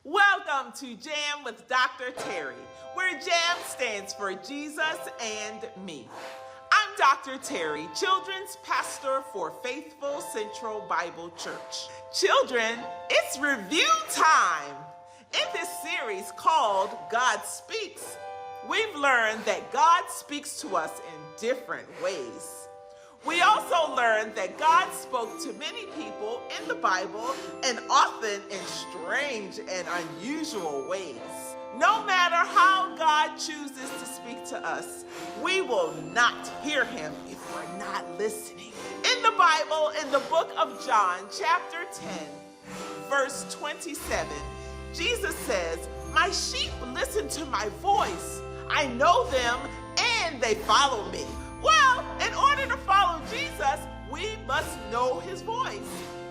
Welcome to J.A.M with Dr. Terry, where J.A.M stands for Jesus and Me. I'm Dr. Terry, Children's Pastor for Faithful Central Bible Church. Children, it's review time. In this series called God Speaks, we've learned that God speaks to us in different ways. We also learned that God spoke to many people in the Bible and often in strange and unusual ways. No matter how God chooses to speak to us, we will not hear him if we're not listening. In the Bible, in the book of John, chapter 10, verse 27, Jesus says, "My sheep listen to my voice. I know them and they follow me." Well, in order to follow Jesus, we must know his voice.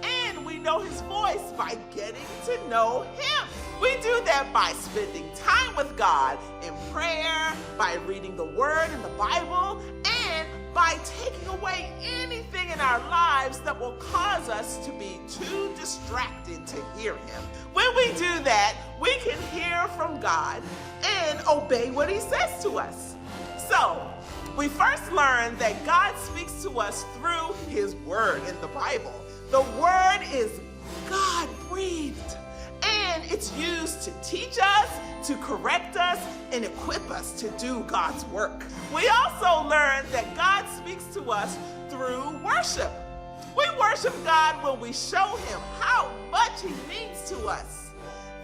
And we know his voice by getting to know him. We do that by spending time with God in prayer, by reading the word in the Bible, and by taking away anything in our lives that will cause us to be too distracted to hear him. When we do that, we can hear from God and obey what he says to us. So, we first learned that God speaks to us through his word in the Bible. The word is God-breathed, and it's used to teach us, to correct us, and equip us to do God's work. We also learned that God speaks to us through worship. We worship God when we show him how much he means to us.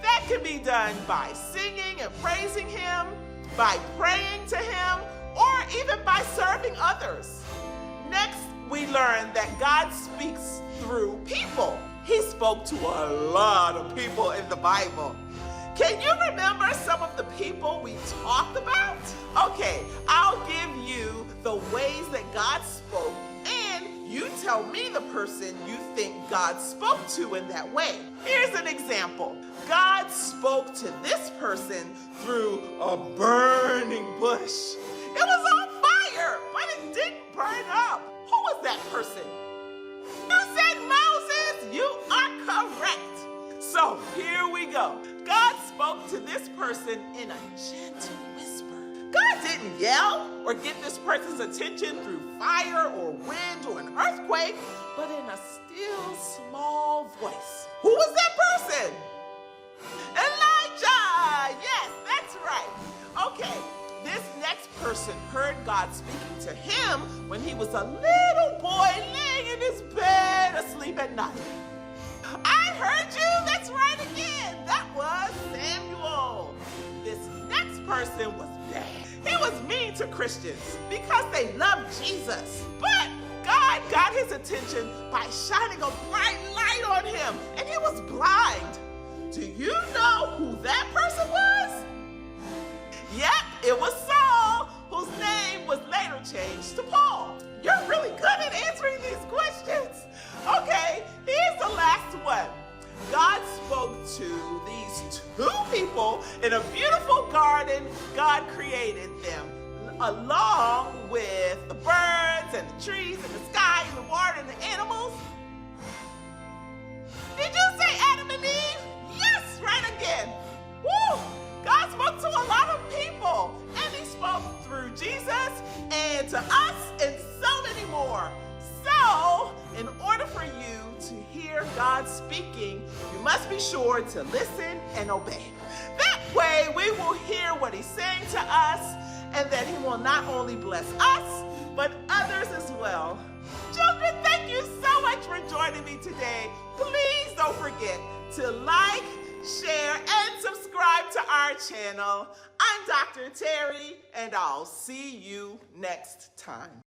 That can be done by singing and praising him, by praying to him, or even by serving others. Next, we learned that God speaks through people. He spoke to a lot of people in the Bible. Can you remember some of the people we talked about? Okay, I'll give you the ways that God spoke, and you tell me the person you think God spoke to in that way. Here's an example. God spoke to this person through a burning bush. It was on fire, but it didn't burn up. Who was that person? You said Moses. You are correct. So here we go. God spoke to this person in a gentle whisper. God didn't yell or get this person's attention through fire or wind or an earthquake, but in a still small voice. Who was that person? Elijah. Yes, that's right. Okay. This next person heard God speaking to him when he was a little boy laying in his bed asleep at night. I heard you, that's right again. That was Samuel. This next person was bad. He was mean to Christians because they loved Jesus. But God got his attention by shining a bright light on him, and he was blind. Do you know who that person was? Yep, it was Saul, whose name was later changed to Paul. You're really good at answering these questions. Okay, here's the last one. God spoke to these two people in a beautiful garden. God created them along with the birds and the trees and the sky and the water and the animals. Did you say Adam and Eve? Yes, right again. Woo! God spoke to a lot of people, and he spoke through Jesus and to us and so many more. So, in order for you to hear God speaking, you must be sure to listen and obey. That way, we will hear what he's saying to us, and that he will not only bless us, but others as well. Children, thank you so much for joining me today. Please don't forget to like, share, and subscribe to our channel. I'm Dr. Terry, and I'll see you next time.